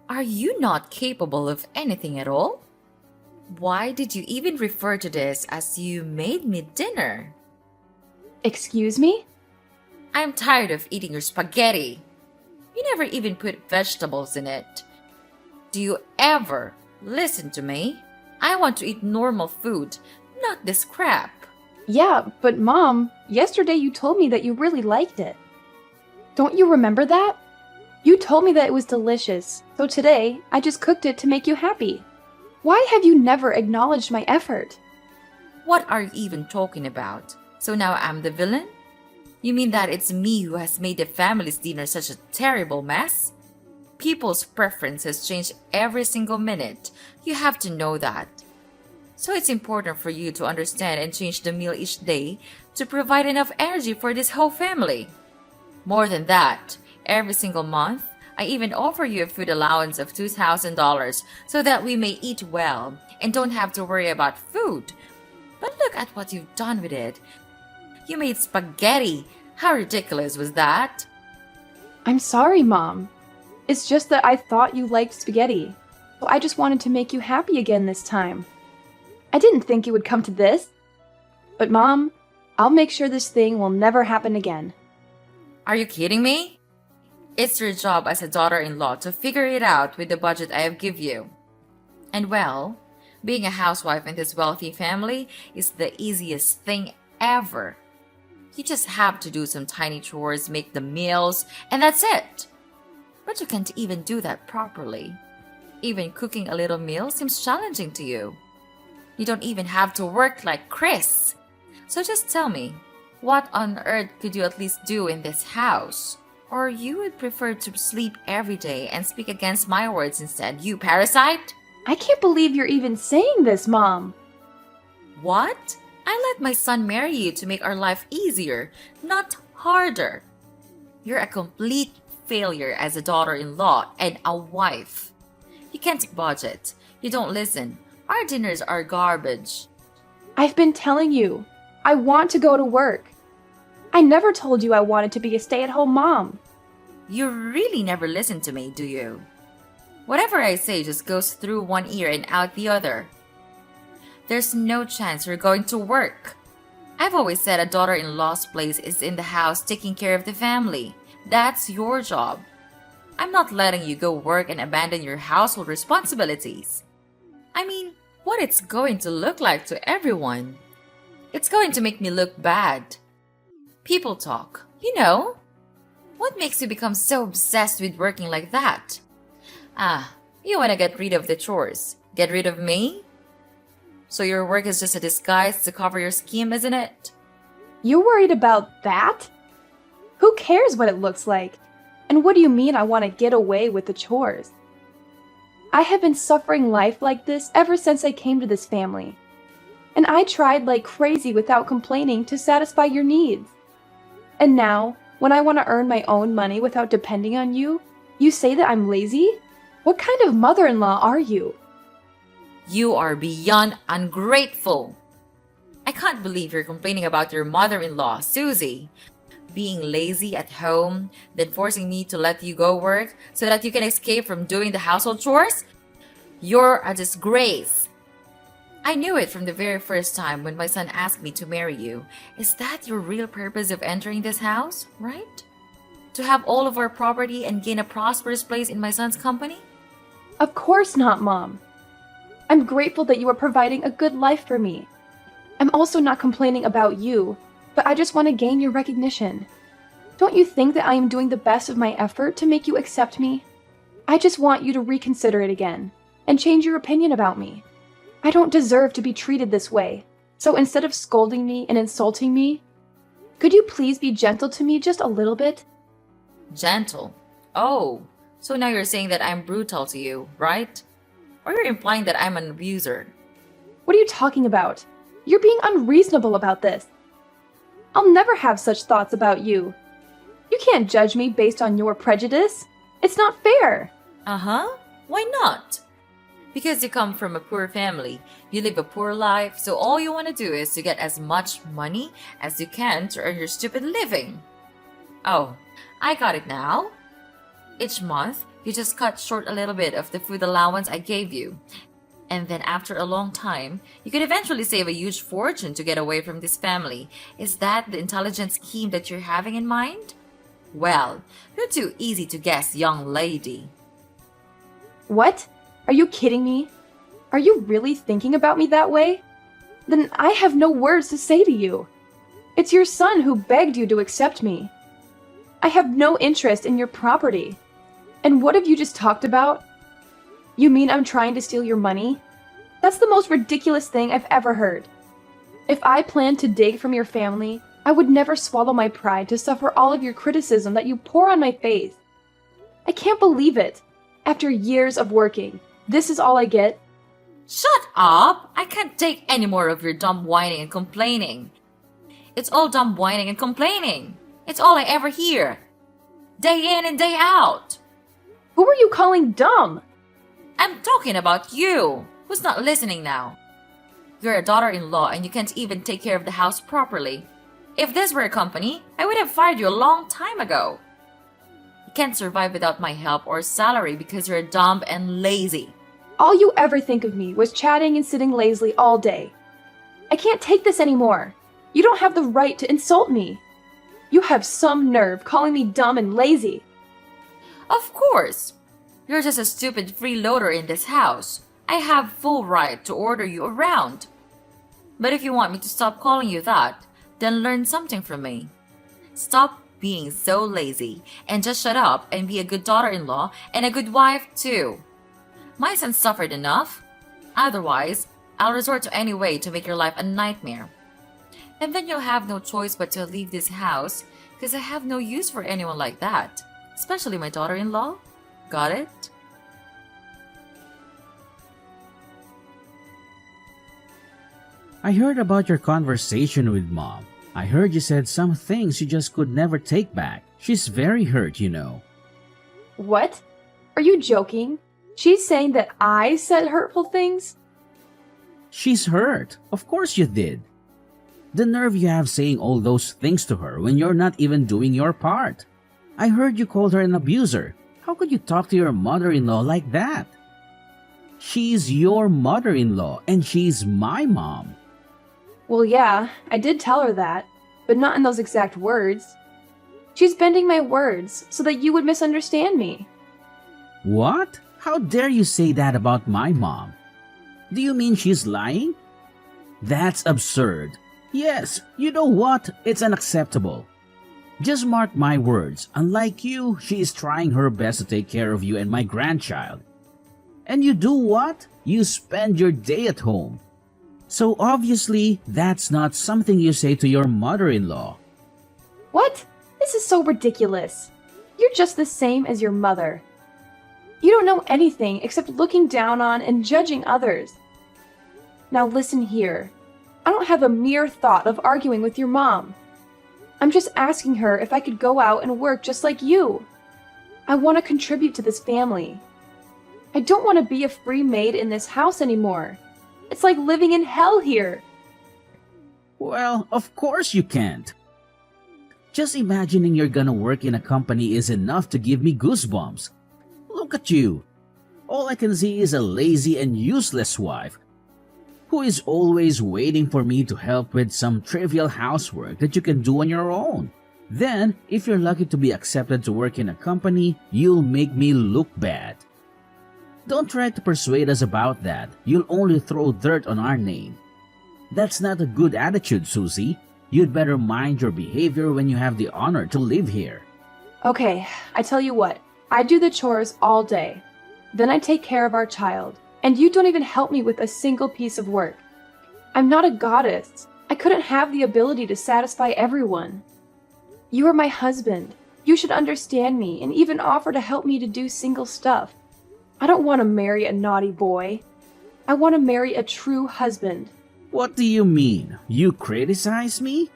Are you not capable of anything at all? Why did you even refer to this as you made me dinner? Excuse me? I'm tired of eating your spaghetti. You never even put vegetables in it. Do you ever listen to me? I want to eat normal food, not this crap. Yeah, but Mom, yesterday you told me that you really liked it. Don't you remember that? You told me that it was delicious, so today I just cooked it to make you happy. Why have you never acknowledged my effort? What are you even talking about? So now I'm the villain? You mean that it's me who has made the family's dinner such a terrible mess? People's preferences change every single minute. You have to know that. So it's important for you to understand and change the meal each day to provide enough energy for this whole family. More than that, every single month, I even offer you a food allowance of $2,000 so that we may eat well and don't have to worry about food. But look at what you've done with it. You made spaghetti. How ridiculous was that? I'm sorry, Mom. It's just that I thought you liked spaghetti, so I just wanted to make you happy again this time. I didn't think it would come to this. But Mom, I'll make sure this thing will never happen again. Are you kidding me? It's your job as a daughter-in-law to figure it out with the budget I have give you. And well, being a housewife in this wealthy family is the easiest thing ever. You just have to do some tiny chores, make the meals, and that's it. But you can't even do that properly. Even cooking a little meal seems challenging to you. You don't even have to work like Chris. So just tell me, what on earth could you at least do in this house? Or you would prefer to sleep every day and speak against my words instead, you parasite? I can't believe you're even saying this, Mom. What? I let my son marry you to make our life easier, not harder. You're a complete failure as a daughter-in-law and a wife. You can't budget. You don't listen. Our dinners are garbage. I've been telling you, I want to go to work. I never told you I wanted to be a stay-at-home mom. You really never listen to me, do you? Whatever I say just goes through one ear and out the other. There's no chance you're going to work. I've always said a daughter-in-law's place is in the house taking care of the family. That's your job. I'm not letting you go work and abandon your household responsibilities. I mean, what it's going to look like to everyone. It's going to make me look bad. People talk, you know. What makes you become so obsessed with working like that? You want to get rid of the chores. Get rid of me? So your work is just a disguise to cover your scheme, isn't it? You're worried about that? Who cares what it looks like? And what do you mean I want to get away with the chores? I have been suffering life like this ever since I came to this family. And I tried like crazy without complaining to satisfy your needs. And now, when I want to earn my own money without depending on you, you say that I'm lazy? What kind of mother-in-law are you? You are beyond ungrateful. I can't believe you're complaining about your mother-in-law, Susie, being lazy at home, then forcing me to let you go work so that you can escape from doing the household chores. You're a disgrace. I knew it from the very first time when my son asked me to marry you. Is that your real purpose of entering this house, right? To have all of our property and gain a prosperous place in my son's company? Of course not, Mom. I'm grateful that you are providing a good life for me. I'm also not complaining about you, but I just want to gain your recognition. Don't you think that I am doing the best of my effort to make you accept me? I just want you to reconsider it again and change your opinion about me. I don't deserve to be treated this way, so instead of scolding me and insulting me, could you please be gentle to me just a little bit? Gentle? Oh, so now you're saying that I'm brutal to you, right? Or you're implying that I'm an abuser? What are you talking about? You're being unreasonable about this. I'll never have such thoughts about you. You can't judge me based on your prejudice. It's not fair. Uh-huh. Why not? Because you come from a poor family, you live a poor life, so all you want to do is to get as much money as you can to earn your stupid living. Oh, I got it now. Each month, You just cut short a little bit of the food allowance I gave you. And then after a long time, you could eventually save a huge fortune to get away from this family. Is that the intelligent scheme that you're having in mind? Well, you're too easy to guess, young lady. What? Are you kidding me? Are you really thinking about me that way? Then I have no words to say to you. It's your son who begged you to accept me. I have no interest in your property. And what have you just talked about? You mean I'm trying to steal your money? That's the most ridiculous thing I've ever heard. If I planned to dig from your family, I would never swallow my pride to suffer all of your criticism that you pour on my face. I can't believe it. After years of working, this is all I get? Shut up! I can't take any more of your dumb whining and complaining. It's all dumb whining and complaining. It's all I ever hear. Day in and day out. Who are you calling dumb? I'm talking about you. Who's not listening now? You're a daughter-in-law and you can't even take care of the house properly. If this were a company, I would have fired you a long time ago. You can't survive without my help or salary because you're dumb and lazy. All you ever think of me was chatting and sitting lazily all day. I can't take this anymore. You don't have the right to insult me. You have some nerve calling me dumb and lazy. Of course. You're just a stupid freeloader in this house. I have full right to order you around. But if you want me to stop calling you that, then learn something from me. Stop being so lazy and just shut up and be a good daughter-in-law and a good wife too. My son suffered enough. Otherwise, I'll resort to any way to make your life a nightmare. And then you'll have no choice but to leave this house because I have no use for anyone like that, especially my daughter-in-law. Got it? I heard about your conversation with Mom. I heard you said some things you just could never take back. She's very hurt, you know. What? Are you joking? She's saying that I said hurtful things? She's hurt. Of course you did. The nerve you have saying all those things to her when you're not even doing your part. I heard you called her an abuser. How could you talk to your mother-in-law like that? She's your mother-in-law and she's my mom. Well, yeah, I did tell her that, but not in those exact words. She's bending my words so that you would misunderstand me. What? How dare you say that about my mom? Do you mean she's lying? That's absurd. Yes, you know what? It's unacceptable. Just mark my words. Unlike you, she is trying her best to take care of you and my grandchild. And you do what? You spend your day at home. So obviously, that's not something you say to your mother-in-law. What? This is so ridiculous. You're just the same as your mother. You don't know anything except looking down on and judging others. Now listen here. I don't have a mere thought of arguing with your mom. I'm just asking her if I could go out and work just like you. I want to contribute to this family. I don't want to be a free maid in this house anymore. It's like living in hell here. Well, of course you can't. Just imagining you're gonna work in a company is enough to give me goosebumps. Look at you. All I can see is a lazy and useless wife who is always waiting for me to help with some trivial housework that you can do on your own. Then, if you're lucky to be accepted to work in a company, you'll make me look bad. Don't try to persuade us about that. You'll only throw dirt on our name. That's not a good attitude, Susie. You'd better mind your behavior when you have the honor to live here. Okay, I tell you what. I do the chores all day. Then I take care of our child. And you don't even help me with a single piece of work. I'm not a goddess. I couldn't have the ability to satisfy everyone. You are my husband. You should understand me and even offer to help me to do single stuff. I don't want to marry a naughty boy. I want to marry a true husband. What do you mean? You criticize me?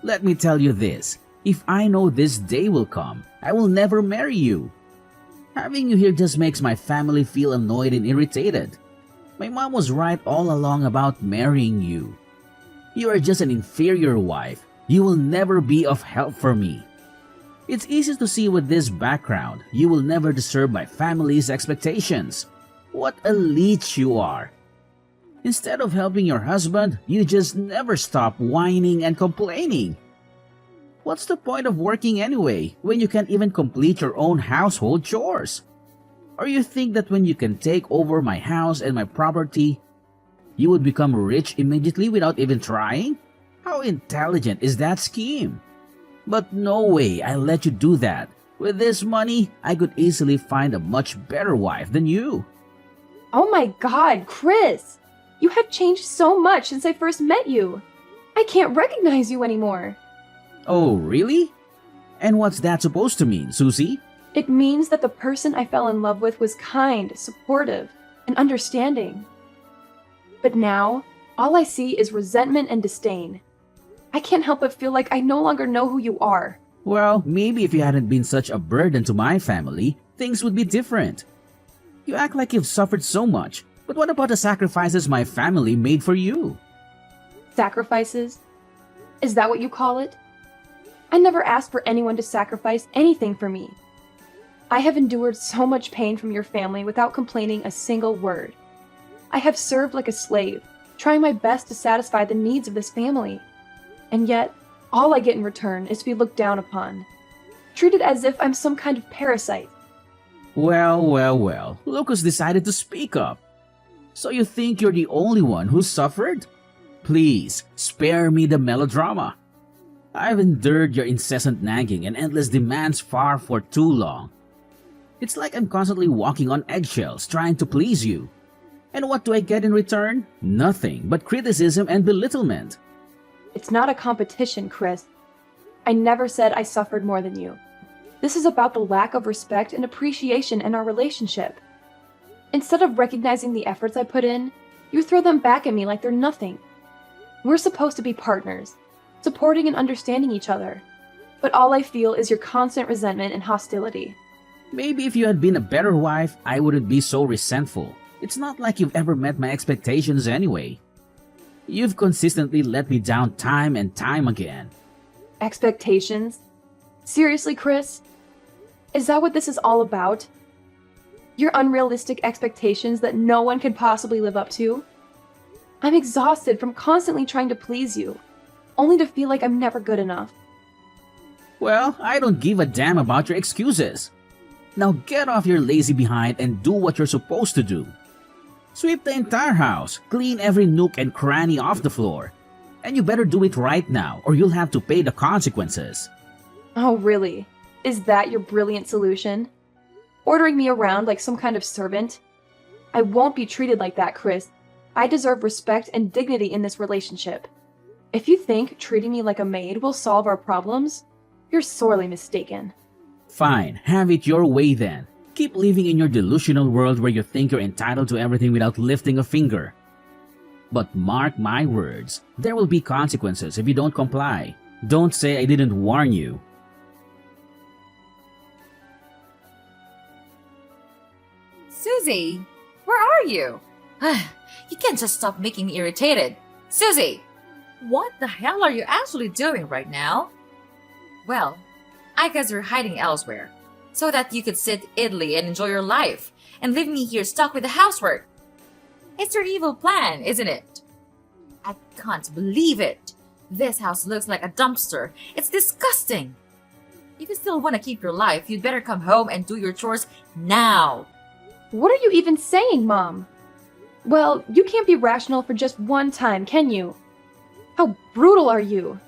Let me tell you this. If I know this day will come, I will never marry you. Having you here just makes my family feel annoyed and irritated. My mom was right all along about marrying you. You are just an inferior wife. You will never be of help for me. It's easy to see with this background, you will never deserve my family's expectations. What a leech you are. Instead of helping your husband, you just never stop whining and complaining. What's the point of working anyway when you can't even complete your own household chores? Or you think that when you can take over my house and my property, you would become rich immediately without even trying? How intelligent is that scheme? But no way I'll let you do that. With this money, I could easily find a much better wife than you. Oh my god, Chris! You have changed so much since I first met you. I can't recognize you anymore. Oh, really? And what's that supposed to mean, Susie? It means that the person I fell in love with was kind, supportive, and understanding. But now, all I see is resentment and disdain. I can't help but feel like I no longer know who you are. Well, maybe if you hadn't been such a burden to my family, things would be different. You act like you've suffered so much, but what about the sacrifices my family made for you? Sacrifices? Is that what you call it? I never asked for anyone to sacrifice anything for me. I have endured so much pain from your family without complaining a single word. I have served like a slave, trying my best to satisfy the needs of this family. And yet, all I get in return is to be looked down upon, treated as if I'm some kind of parasite. Well, look who's decided to speak up. So you think you're the only one who suffered? Please, spare me the melodrama. I've endured your incessant nagging and endless demands for too long. It's like I'm constantly walking on eggshells trying to please you. And what do I get in return? Nothing but criticism and belittlement. It's not a competition, Chris. I never said I suffered more than you. This is about the lack of respect and appreciation in our relationship. Instead of recognizing the efforts I put in, you throw them back at me like they're nothing. We're supposed to be partners, supporting and understanding each other. But all I feel is your constant resentment and hostility. Maybe if you had been a better wife, I wouldn't be so resentful. It's not like you've ever met my expectations anyway. You've consistently let me down time and time again. Expectations? Seriously, Chris? Is that what this is all about? Your unrealistic expectations that no one could possibly live up to? I'm exhausted from constantly trying to please you, only to feel like I'm never good enough. Well, I don't give a damn about your excuses. Now get off your lazy behind and do what you're supposed to do. Sweep the entire house, clean every nook and cranny off the floor. And you better do it right now or you'll have to pay the consequences. Oh, really? Is that your brilliant solution? Ordering me around like some kind of servant? I won't be treated like that, Chris. I deserve respect and dignity in this relationship. If you think treating me like a maid will solve our problems, you're sorely mistaken. Fine, have it your way then. Keep living in your delusional world where you think you're entitled to everything without lifting a finger. But mark my words, there will be consequences if you don't comply. Don't say I didn't warn you. Susie, where are you? You can't just stop making me irritated. Susie, what the hell are you actually doing right now? Well, I guess you're hiding elsewhere, so that you could sit idly and enjoy your life, and leave me here stuck with the housework. It's your evil plan, isn't it? I can't believe it. This house looks like a dumpster. It's disgusting. If you still want to keep your life, you'd better come home and do your chores now. What are you even saying, Mom? Well, you can't be rational for just one time, can you? How brutal are you?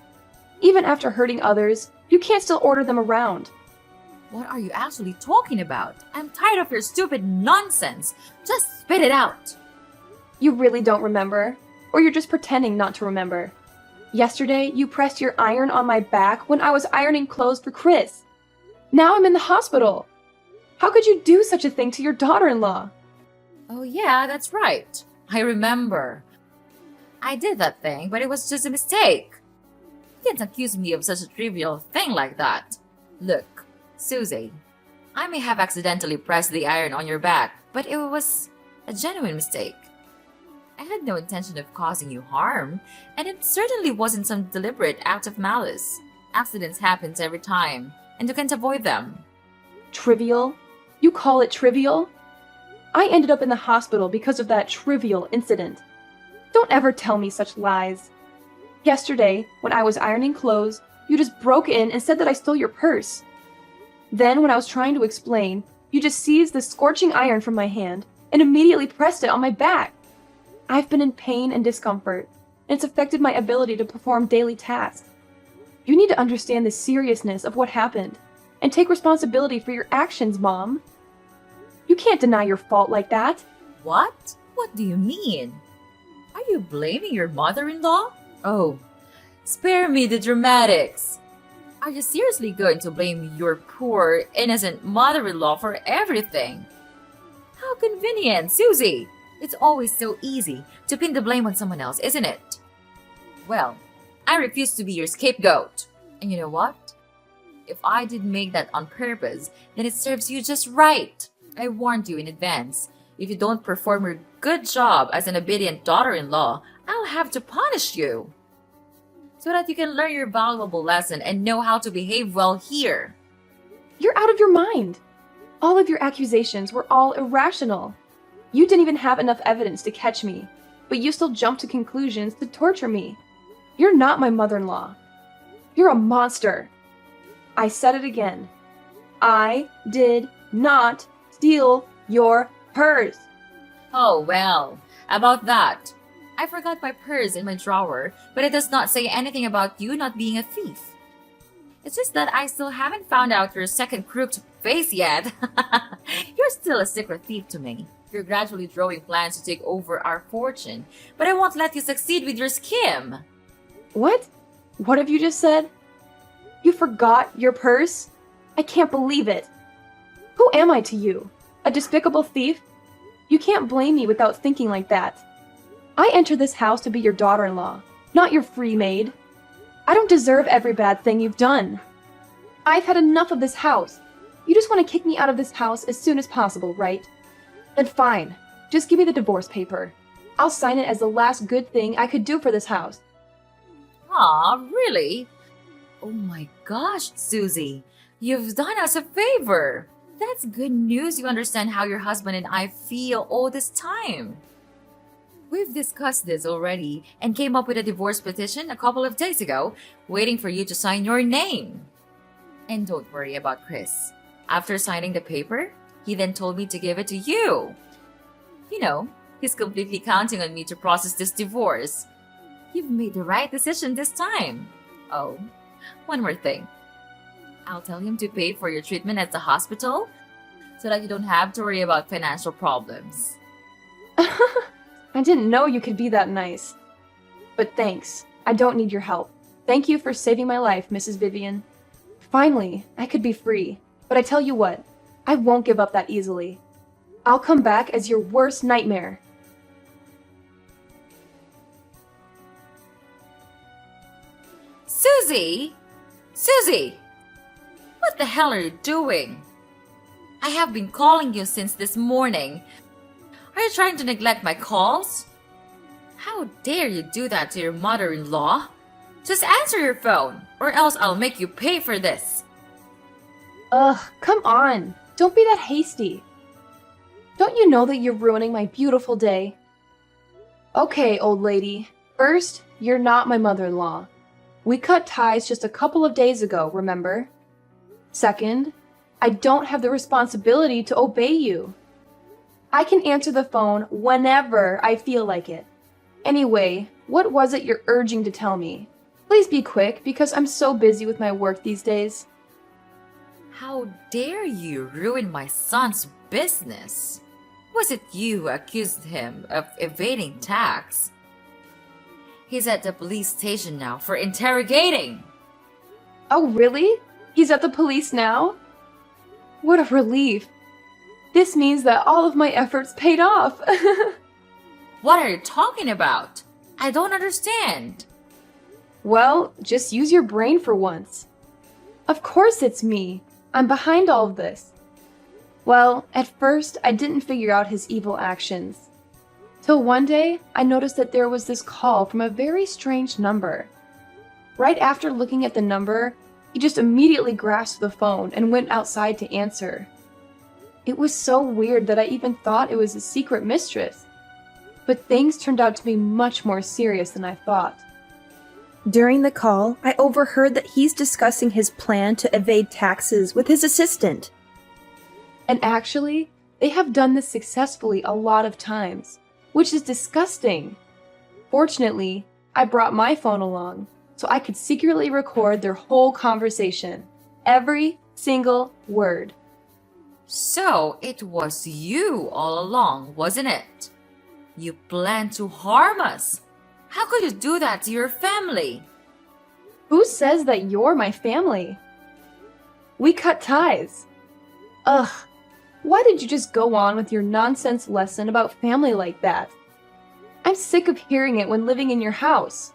Even after hurting others, you can't still order them around. What are you actually talking about? I'm tired of your stupid nonsense. Just spit it out. You really don't remember? Or you're just pretending not to remember? Yesterday, you pressed your iron on my back when I was ironing clothes for Chris. Now I'm in the hospital. How could you do such a thing to your daughter-in-law? Oh yeah, that's right. I remember. I did that thing, but it was just a mistake. You can't accuse me of such a trivial thing like that. Look, Susie, I may have accidentally pressed the iron on your back, but it was a genuine mistake. I had no intention of causing you harm, and it certainly wasn't some deliberate act of malice. Accidents happen every time, and you can't avoid them. Trivial? You call it trivial? I ended up in the hospital because of that trivial incident. Don't ever tell me such lies. Yesterday, when I was ironing clothes, you just broke in and said that I stole your purse. Then, when I was trying to explain, you just seized the scorching iron from my hand and immediately pressed it on my back. I've been in pain and discomfort, and it's affected my ability to perform daily tasks. You need to understand the seriousness of what happened and take responsibility for your actions, Mom. You can't deny your fault like that. What? What do you mean? Are you blaming your mother-in-law? Oh, spare me the dramatics. Are you seriously going to blame your poor, innocent mother-in-law for everything? How convenient, Susie! It's always so easy to pin the blame on someone else, isn't it? Well, I refuse to be your scapegoat. And you know what? If I did make that on purpose, then it serves you just right. I warned you in advance. If you don't perform your good job as an obedient daughter-in-law, I'll have to punish you. So that you can learn your valuable lesson and know how to behave well here. You're out of your mind. All of your accusations were all irrational. You didn't even have enough evidence to catch me, but you still jumped to conclusions to torture me. You're not my mother-in-law. You're a monster. I said it again. I did not steal your purse. Oh, well, about that. I forgot my purse in my drawer, but it does not say anything about you not being a thief. It's just that I still haven't found out your second crooked face yet. You're still a secret thief to me. You're gradually drawing plans to take over our fortune, but I won't let you succeed with your scheme. What? What have you just said? You forgot your purse? I can't believe it. Who am I to you? A despicable thief? You can't blame me without thinking like that. I entered this house to be your daughter-in-law, not your free maid. I don't deserve every bad thing you've done. I've had enough of this house. You just want to kick me out of this house as soon as possible, right? Then fine. Just give me the divorce paper. I'll sign it as the last good thing I could do for this house. Aw, really? Oh my gosh, Susie. You've done us a favor. That's good news you understand how your husband and I feel all this time. We've discussed this already and came up with a divorce petition a couple of days ago, waiting for you to sign your name. And don't worry about Chris. After signing the paper, he then told me to give it to you. You know, he's completely counting on me to process this divorce. You've made the right decision this time. Oh, one more thing. I'll tell him to pay for your treatment at the hospital so that you don't have to worry about financial problems. I didn't know you could be that nice. But thanks. I don't need your help. Thank you for saving my life, Mrs. Vivian. Finally, I could be free. But I tell you what, I won't give up that easily. I'll come back as your worst nightmare. Susie! Susie! What the hell are you doing? I have been calling you since this morning. Are you trying to neglect my calls? How dare you do that to your mother-in-law? Just answer your phone, or else I'll make you pay for this. Ugh, come on. Don't be that hasty. Don't you know that you're ruining my beautiful day? Okay, old lady. First, you're not my mother-in-law. We cut ties just a couple of days ago, remember? Second, I don't have the responsibility to obey you. I can answer the phone whenever I feel like it. Anyway, what was it you're urging to tell me? Please be quick, because I'm so busy with my work these days. How dare you ruin my son's business? Was it you who accused him of evading tax? He's at the police station now for interrogating. Oh, really? He's at the police now? What a relief. This means that all of my efforts paid off. What are you talking about? I don't understand. Well, just use your brain for once. Of course it's me. I'm behind all of this. Well, at first, I didn't figure out his evil actions. Till one day, I noticed that there was this call from a very strange number. Right after looking at the number, He just immediately grasped the phone and went outside to answer. It was so weird that I even thought it was his secret mistress. But things turned out to be much more serious than I thought. During the call, I overheard that he's discussing his plan to evade taxes with his assistant. And actually, they have done this successfully a lot of times, which is disgusting. Fortunately, I brought my phone along, so I could secretly record their whole conversation. Every single word. So it was you all along, wasn't it? You planned to harm us. How could you do that to your family? Who says that you're my family? We cut ties. Ugh, why did you just go on with your nonsense lesson about family like that? I'm sick of hearing it when living in your house.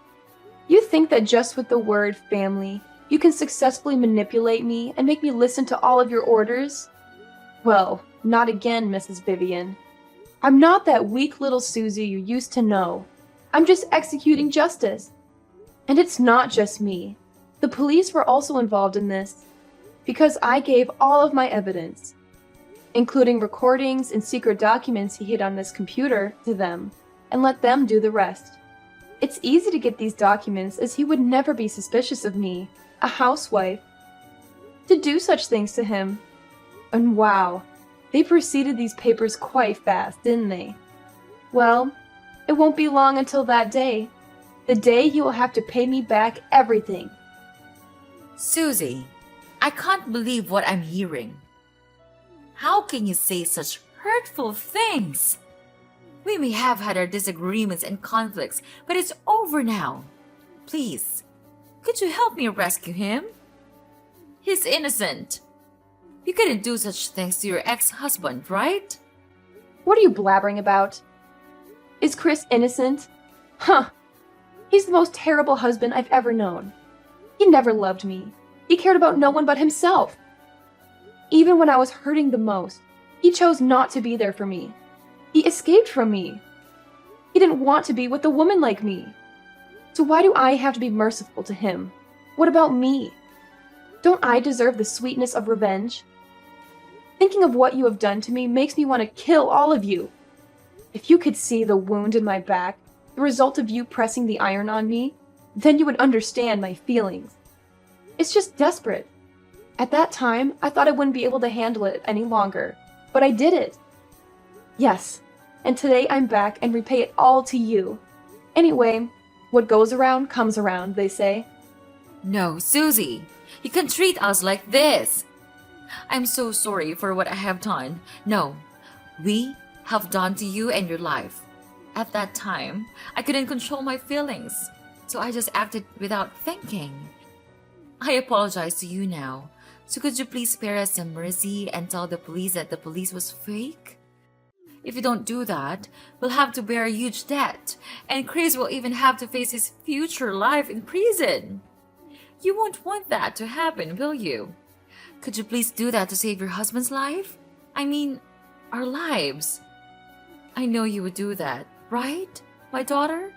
You think that just with the word family, you can successfully manipulate me and make me listen to all of your orders? Well, not again, Mrs. Vivian. I'm not that weak little Susie you used to know. I'm just executing justice. And it's not just me. The police were also involved in this, because I gave all of my evidence, including recordings and secret documents he hid on this computer, to them, and let them do the rest. It's easy to get these documents, as he would never be suspicious of me, a housewife, to do such things to him. And wow, they proceeded these papers quite fast, didn't they? Well, it won't be long until that day. The day he will have to pay me back everything. Susie, I can't believe what I'm hearing. How can you say such hurtful things? We may have had our disagreements and conflicts, but it's over now. Please, could you help me rescue him? He's innocent. You couldn't do such things to your ex-husband, right? What are you blabbering about? Is Chris innocent? Huh. He's the most terrible husband I've ever known. He never loved me. He cared about no one but himself. Even when I was hurting the most, he chose not to be there for me. He escaped from me. He didn't want to be with a woman like me. So why do I have to be merciful to him? What about me? Don't I deserve the sweetness of revenge? Thinking of what you have done to me makes me want to kill all of you. If you could see the wound in my back, the result of you pressing the iron on me, then you would understand my feelings. It's just desperate. At that time, I thought I wouldn't be able to handle it any longer, but I did it. Yes, and today I'm back and repay it all to you. Anyway, what goes around comes around, they say. No, Susie, you can't treat us like this. I'm so sorry for what I have done. No, we have done to you and your life. At that time, I couldn't control my feelings, so I just acted without thinking. I apologize to you now, so could you please spare us some mercy and tell the police that the police was fake? If you don't do that, we'll have to bear a huge debt, and Chris will even have to face his future life in prison. You won't want that to happen, will you? Could you please do that to save your husband's life? I mean, our lives. I know you would do that, right, my daughter?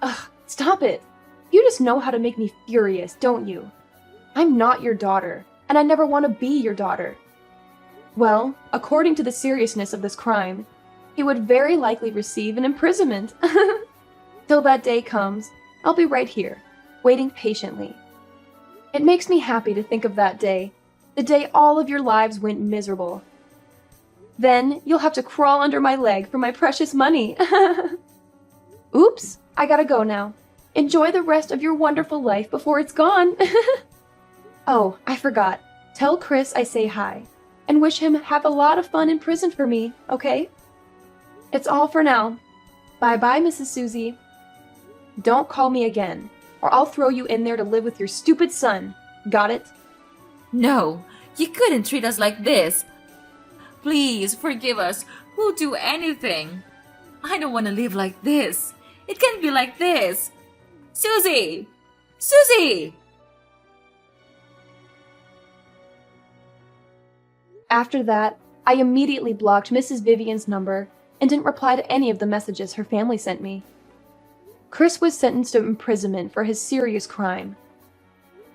Ugh, stop it. You just know how to make me furious, don't you? I'm not your daughter, and I never want to be your daughter. Well, according to the seriousness of this crime, he would very likely receive an imprisonment. Till that day comes, I'll be right here, waiting patiently. It makes me happy to think of that day, the day all of your lives went miserable. Then you'll have to crawl under my leg for my precious money. Oops, I gotta go now. Enjoy the rest of your wonderful life before it's gone. Oh, I forgot. Tell Chris I say hi, and wish him have a lot of fun in prison for me, okay? It's all for now. Bye-bye, Mrs. Susie. Don't call me again, or I'll throw you in there to live with your stupid son. Got it? No, you couldn't treat us like this. Please forgive us. We'll do anything. I don't want to live like this. It can't be like this. Susie! Susie! After that, I immediately blocked Mrs. Vivian's number and didn't reply to any of the messages her family sent me. Chris was sentenced to imprisonment for his serious crime.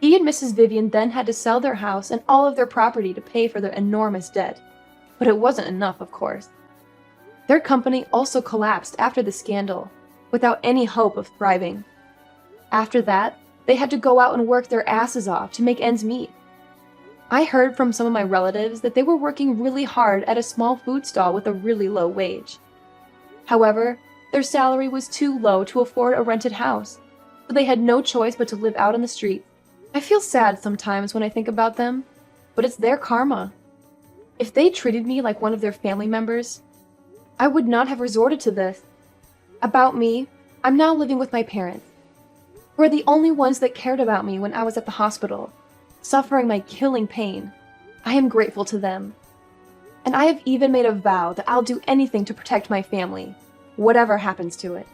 He and Mrs. Vivian then had to sell their house and all of their property to pay for their enormous debt. But it wasn't enough, of course. Their company also collapsed after the scandal, without any hope of thriving. After that, they had to go out and work their asses off to make ends meet. I heard from some of my relatives that they were working really hard at a small food stall with a really low wage. However, their salary was too low to afford a rented house, so they had no choice but to live out on the street. I feel sad sometimes when I think about them, but it's their karma. If they treated me like one of their family members, I would not have resorted to this. About me, I'm now living with my parents, who are the only ones that cared about me when I was at the hospital, suffering my killing pain. I am grateful to them. And I have even made a vow that I'll do anything to protect my family, whatever happens to it.